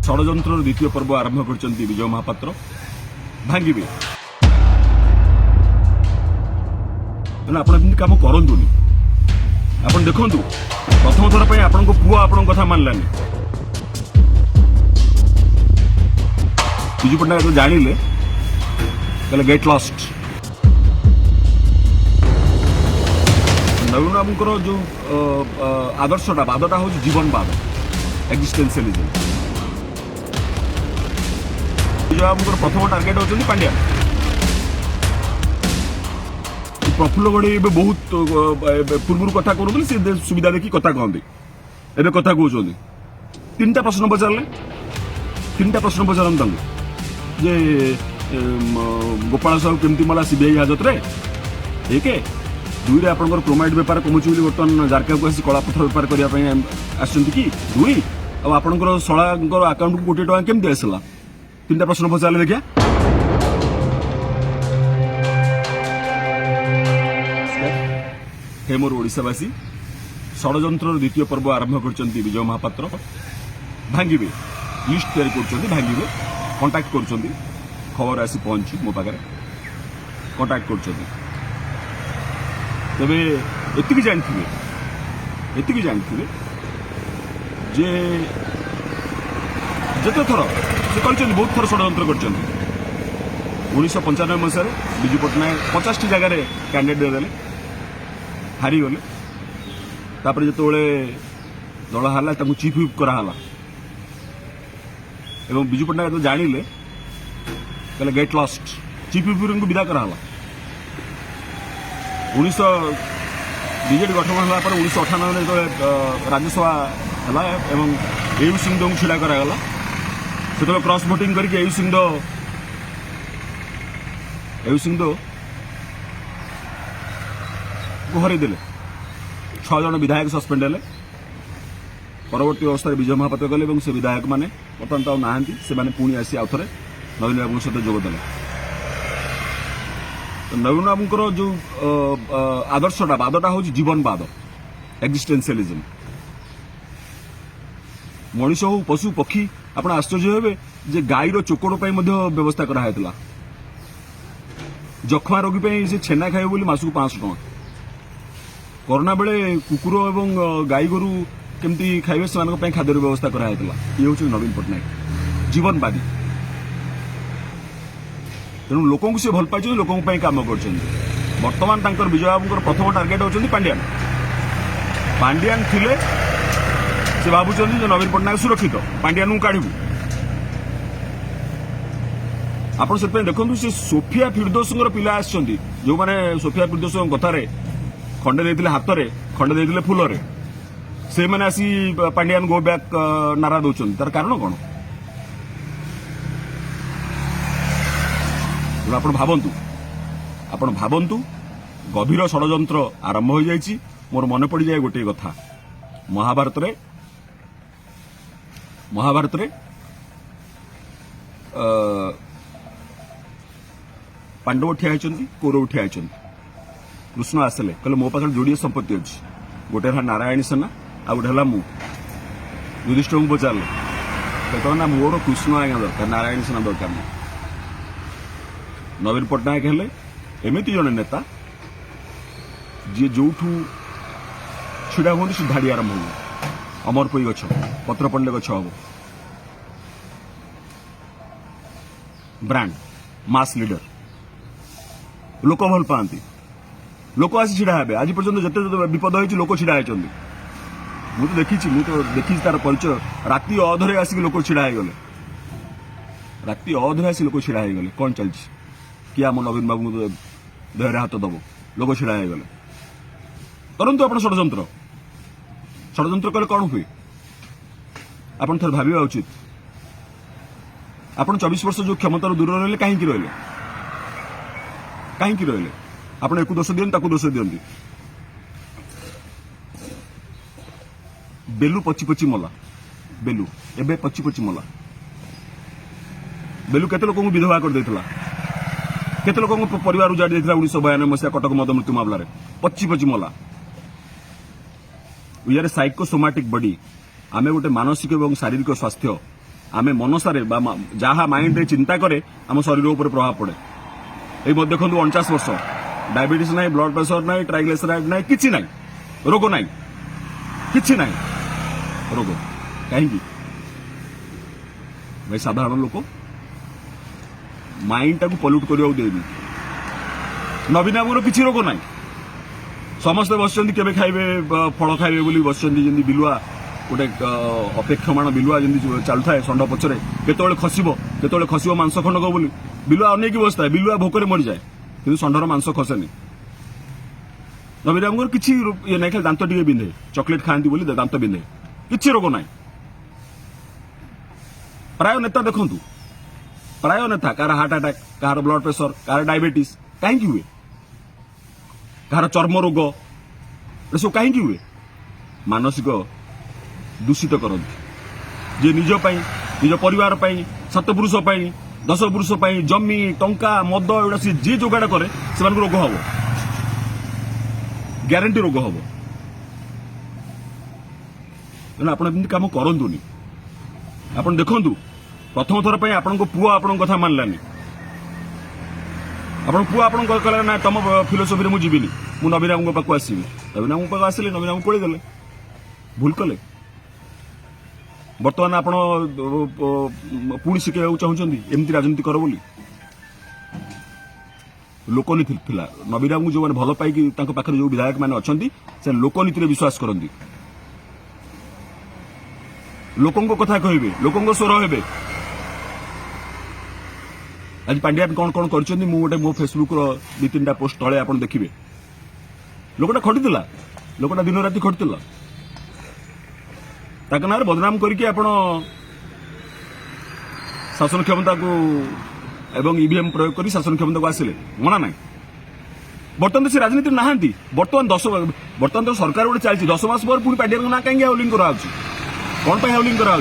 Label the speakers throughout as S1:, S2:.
S1: षड्यंत्र द्वितीय पर्व आरंभ कर विजय महापात्र भांगे आप कम करतुनि आप देखु प्रथम थर पर आपण पुआ आपण कथा मानलानी विजु पट्टनायक जानिले कहले गेट लॉस्ट नवीन बाबूंकर जो आदर्शटा बादटा हूँ जीवनवाद एक्जिस्टेंशियलिज्म विजय बाबूंकर प्रथम टार्गेट होती पांड्या प्रफुल्ल गढ़ी बहुत पूर्व कथा करूँ सी सुविधा देखी कथा कहते एवं कथा कहते तीन प्रश्न पचारन जे गोपाल साहू केमती मला सीबीआई हाजत रे एक दुई आपंकर क्रोमाइट बेपार कमुची बर्तमान जारका को आसी कलापथर बेपार करने कि दुई आपंकर शलांकर आकाउंट को कोटी टका केमती आसला तीन प्रश्न पचारे देखिया हे मोर ओडिशावासी षड्यंत्र द्वितीय पर्व आरंभ कर विजय महापात्र भांगे लिस्ट तैयारी कर भांगे कंटाक्ट कर खबर आसी पहुंची मो पाखे कंटाक्ट कर तेरे एति जानते जे जिते थर से कहते बहुत थर षड्यंत्र कर 1995 मसीह विजु पट्टनायक 50 जगार कैंडिडेट देले हारीगले तापर जो दल हारा चीफ व्हिप कराला एवं विजु पट्टनायक जानिले कहले गेट लॉस्ट चीफ व्हिप को विदा कराला 19 बीजेडी गठन होला पर 1998 जो राज्यसभा है एवं एयू सिंह को छिड़ा करागला से क्रॉस वोटिंग करके एयू सिंह को हरईदे 6 जन विधायक सस्पेंड हेले परवर्ती अवस्था विजय महापात्र गले से विधायक मैंने बर्तमान तो ना से पुणी आसी आउ थे नवीन बाबू सहित जोगदेले नवीन बाबूंकर जो आदर्शटा बादटा हूँ जीवनवाद एक्जिस्टेंशियलिज्म मनीष हो पशु पक्षी आप आश्चर्य हे जे गाईर चोकड़ व्यवस्था कराइला जखमा रोगी से छेना खाइबे बोली मासक 500 टଙ୍କା कोरोना बेले कुकुर एवं गाई गोरु केमती खाइबे से खाद्य व्यवस्था कराइला ये हूँ नवीन पट्टनायक जीवनवादी तेणु लोक से भल पाई लोक कम कर बर्तमान विजय बाबूंकर प्रथम टार्गेट होती पांड्यान थिले से भावुं नवीन पट्टनायक सुरक्षित पांड्यान काढ़ू आप देखो से सोफिया फिरदोस पिला आसछंती जो माने सोफिया फिरदोस कथार खंडे देते हाथ में खंडे देते फूल से मैंने आसी पांड्यान गो बैक नारा दौरान तार कारण कौन आपण भावंतु गभीर षड्यंत्र आरंभ हो जाइए मोर मन पड़ जाए गोटे कथा महाभारत रे पांडव ठिया कौरव ठिया कृष्ण आसले कहले मो पास जोड़े संपत्ति अच्छी गोटे नारायणी सेना आ गोटे मु युधिष्ठिर को पचारे कहते ना मोर कृष्ण आज्ञा दरकार नारायणी सेना दरकार नहीं नवीन पट्टनायक हेले एमती जड़े नेता जी जो छिड़ा हूँ से धाड़ी आरंभ हो अमरपोई गछ पत्र पड़े गछ हम ब्रांड मास लीडर लोक भल पाती लोक आसी छिड़ा हे आज पर्यटन जिते विपद हो लोक छिड़ा होती मुझे देखी तार परिचय राति अधरे आसिक लोक छिड़ा गले राति अधरे आसिक लोक छिड़ा गले कौन चलती किए आम नवीन बाबू देहरे हाथ दब लोक छिड़ा गले करंतु आप षड्यंत्र कले कौन हुए आप थे भावा उचित आप 24 वर्ष जो क्षमतार दूर रही कहीं रही आप एक दोष दिखती दोष दिखती बेलू पची पची मला बेलू एबे पची पची मला बेलू केते लोक विधवा कर देथिला केते लोक परिवार उजाड़ी देथिला 1992 मसीहा कटक मद मृत्यु मामला पची पची मला वी आर साइकोसोमाटिक बॉडी आमे गोटे मानसिक और शारीरिक स्वास्थ्य आम मनसारे जहाँ माइंड रे चिंता करे आम शरीर उपर प्रभाव पड़े। ये देखो 49 वर्ष डायबिटीज ना ब्लड प्रेशर ना ट्राइग्लिसराइड ना कि रोग ना कि रोग कहीं भाई साधारण लोक माइंड टाक पल्यूट करने देनी। नवीन बाबूर किसी रोग ना समस्ते बस केवे खाइबे फल खाइबे बोली बस बिलुआ गोटे अपेक्षमाण बिलुआ जमी चलू थाए षंड पछरे केतବେଳେ खसिब मांस खंडक बोली बिलुआ अनेक बसता है बिलुआ भोकर मरी जाए कि षंडर मांस खसेनि। नवीन बाबूर किसी ये ना खाली दांत टे बिंधे चॉकलेट खाती बोली दांत बिंधे किसी रोग ना। प्राय नेता देखु प्राय नेता car heart attack car blood pressure car diabetes कहीं हुए कार चर्म रोग सब कहीं हुए मानसिक दूषित करती जे निज परिवार सात पुरुष 10 पुरुष जमी टंका मद एटा सी जी जोगाड़ करे से रोग हम ग्यारंटी रोग हम तेना आप कम करतुनि। आप देखु प्रथम थर पर आपण पुआ आपण कथा मानलानी आप पुआ आप कहला ना तुम फिलोसफी मुझे जीविनी मु नवीन बाबू पाक आसवि नवीन बाबू पाक आसिले नवीन बाबू कोड़देले भूल कले। बर्तमान आप पुणी शिखा चाहते एमती राजनीति कर बोली लोकनीति थिला नवीन बाबू जो मैंने भल पाई पाखे जो विधायक मैंने अच्छा से लोकनीति विश्वास करती लोकों कथा कहे लोकों स्वर हे। आज पांड्यान कौन कौन कर गोटे मो फेसबुक 2-3टा पोस्ट तले आप देखिए लोकटा खटीला लोकटा दिन राति खटीला ना बदनाम करके आप शासन क्षमता को एवं ईवीएम प्रयोग कर शासन क्षमता को आसिले मना ना। बर्तमान से राजनीति ना बर्तमान तो सरकार गोटे चलती 10 मास पर पुणी पांड्यान ना कहीं हाउलिंग करा कौन पर हाउलिंग करा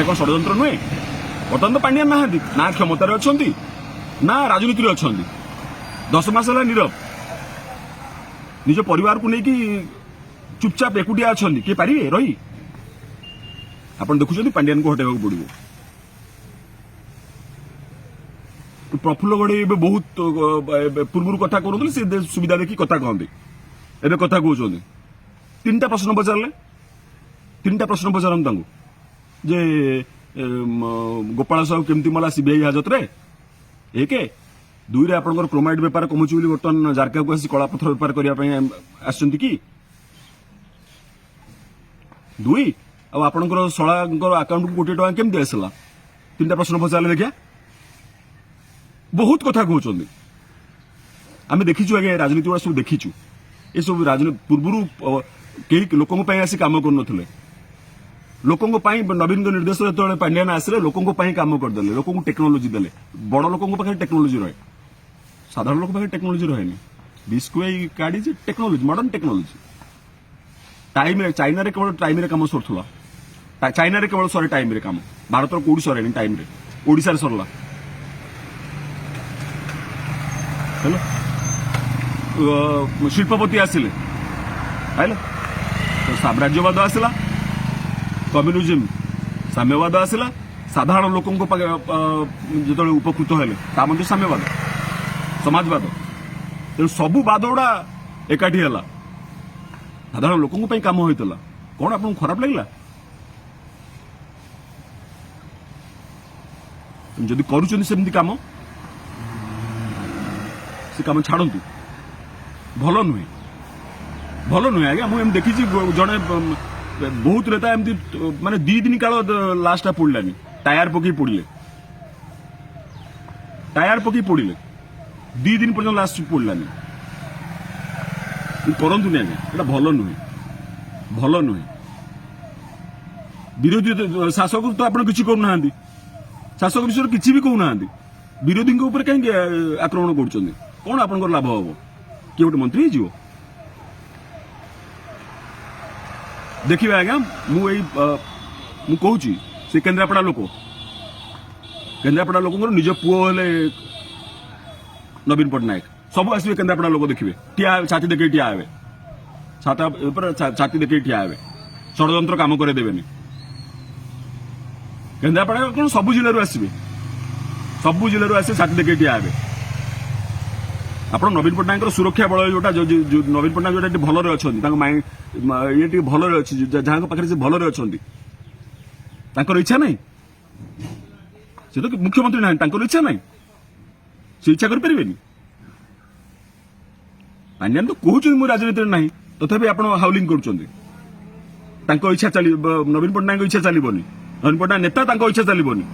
S1: कौन षड्यंत्र नुहे। बर्तमान तो पांड्यान ना क्षमतार अच्छा ना राजनीति अच्छा 10 मास है नीरव निज परिवार को लेकिन चुपचाप एकुटिया अच्छा किए पारे रही आप देखुं पांड्यान को हटेगा पड़ो। प्रफुल्ल गड़े बहुत पूर्व कथा कहते से सुविधा देखी कथा कहते एवं कथा कहते 3टा प्रश्न पचारे 3टा प्रश्न पचार जे गोपाल साहू केमती मला सीबीआई हाजत रे 1 2 रे आपनकर क्रोमाइड बेपार कमुची बोली बर्तमान जारका को आसी कला पत्थर बेपार करिया आछंती कि 2 आ आपनकर सळांकर अकाउंट को कोटी टका केमती आसला 3टा प्रश्न पचारे देखिया बहुत कथा कहउछंदी आमे देखिछु आगे राजनीति वाला सब देखिछु ए सब राजनीति पूर्वरु कई लोकों पे आसी काम करनथले लोकों नवीन निर्देश जो पांड्यान आसिले लोकों काम करदे लोकों टेक्नोलोजी देले बड़ लोकों पाखे टेक्नोलोजी रहे साधारण लोक पाखे टेक्नोलोजी रहे बिस्कुई काढ़ी technology modern technology time China रे केवल टाइम रे काम सरथुला चाइना रे केवल सरे टाइम रे काम भारत रो कोडी सरे टाइम रे ओडिसा रे सरला हेलो शिल्पपति आसिले आइले तो साम्राज्यवाद आसला कम्युनिज्म साम्यवाद आसला साधारण लोकों जो उपकृत हेले ता मध्य साम्यवाद समाजवाद तेणु सबू बाद गुड़ा एकाठी है साधारण लोकों काम होता कौन आपको खराब लगला जदि करुँच काम से काम छाड़ू भल नुहे आज्ञा मुझे देखी जड़े बहुत नेता एमती माने 2 दिन काल लास्टा पड़लानी टायर पकई पड़े 2 दिन पर्यटन लास्ट पड़लानी करतुनि आज्ञा भल नुहे विरोधी शासक तो आप किसी करना शासक विषय किसी भी कहना विरोधी कहीं आक्रमण कर कौन आप लाभ हम किए गोटे मंत्री हो देखिए आज्ञा मु कहूँ से केन्द्रापड़ा लोक निज पुओ हेले नवीन पट्टनायक सब आसवे केन्द्रापड़ा लोक देखिए ठिया छाती देखिए ठिया हे छाती देखिए ठिया हे षड्यंत्र काम करे देवेनी କେନ୍ଦ୍ରାପଡ଼ା କଣ ସବୁ ଜିଲ୍ଲାରୁ ଆସିବେ, ସବୁ ଜିଲ୍ଲାରୁ ଆସି ସାର୍ଟିଫିକେଟ୍ ଠିଆ ହେବେ। ଆପଣ ନବୀନ ପଟ୍ଟନାୟକଙ୍କର ସୁରକ୍ଷା ବଳ ଯୋଉଟା ନବୀନ ପଟ୍ଟନାୟକ ଯୋଉଟା ଟିକେ ଭଲରେ ଅଛନ୍ତି, ତାଙ୍କ ମାଇଣ୍ଡ ଇଏ ଟିକେ ଭଲରେ ଅଛି, ଯାହାଙ୍କ ପାଖରେ ସେ ଭଲରେ ଅଛନ୍ତି, ତାଙ୍କର ଇଚ୍ଛା ନାହିଁ, ସେ ତ ମୁଖ୍ୟମନ୍ତ୍ରୀ ନାହାନ୍ତି, ତାଙ୍କର ଇଚ୍ଛା ନାହିଁ, ସେ ଇଚ୍ଛା କରିପାରିବେନି। ପାଣ୍ଡିଆନ ତ କହୁଛନ୍ତି ମୁଁ ରାଜନୀତିରେ ନାହିଁ, ତଥାପି ଆପଣ ହାଉଲିଂ କରୁଛନ୍ତି। ତାଙ୍କ ଇଚ୍ଛା ଚାଲିବ, ନବୀନ ପଟ୍ଟନାୟକଙ୍କ ଇଚ୍ଛା ଚାଲିବନି, ନବୀନ ପଟ୍ଟନାୟକ ନେତା, ତାଙ୍କ ଇଚ୍ଛା ଚାଲିବନି।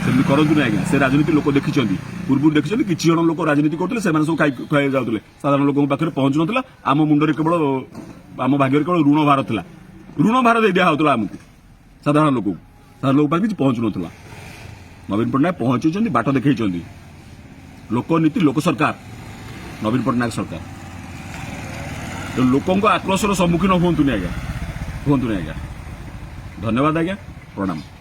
S1: ସେମିତି କରନ୍ତୁନି ଆଜ୍ଞା, ସେ ରାଜନୀତି ଲୋକ ଦେଖିଛନ୍ତି, ପୂର୍ବରୁ ଦେଖିଛନ୍ତି। କିଛି ଜଣ ଲୋକ ରାଜନୀତି କରୁଥିଲେ, ସେମାନେ ସବୁ ଖାଇ ଯାଉଥିଲେ, ସାଧାରଣ ଲୋକଙ୍କ ପାଖରେ ପହଞ୍ଚୁନଥିଲା। ଆମ ମୁଣ୍ଡରେ କେବଳ, ଆମ ଭାଗ୍ୟରେ କେବଳ ଋଣ ଭାର ଥିଲା, ଋଣ ଭାର ଦେଇ ଦିଆ ହଉଥିଲା ଆମକୁ, ସାଧାରଣ ଲୋକଙ୍କୁ, ସାଧାରଣ ଲୋକ ପାଖରେ କିଛି ପହଞ୍ଚୁନଥିଲା। ନବୀନ ପଟ୍ଟନାୟକ ପହଞ୍ଚୁଛନ୍ତି, ବାଟ ଦେଖେଇଛନ୍ତି। ଲୋକନୀତି, ଲୋକ ସରକାର, ନବୀନ ପଟ୍ଟନାୟକ ସରକାର। ଲୋକଙ୍କ ଆକ୍ରୋଶର ସମ୍ମୁଖୀନ ହୁଅନ୍ତୁନି ଆଜ୍ଞା, ଧନ୍ୟବାଦ ଆଜ୍ଞା, ପ୍ରଣାମ।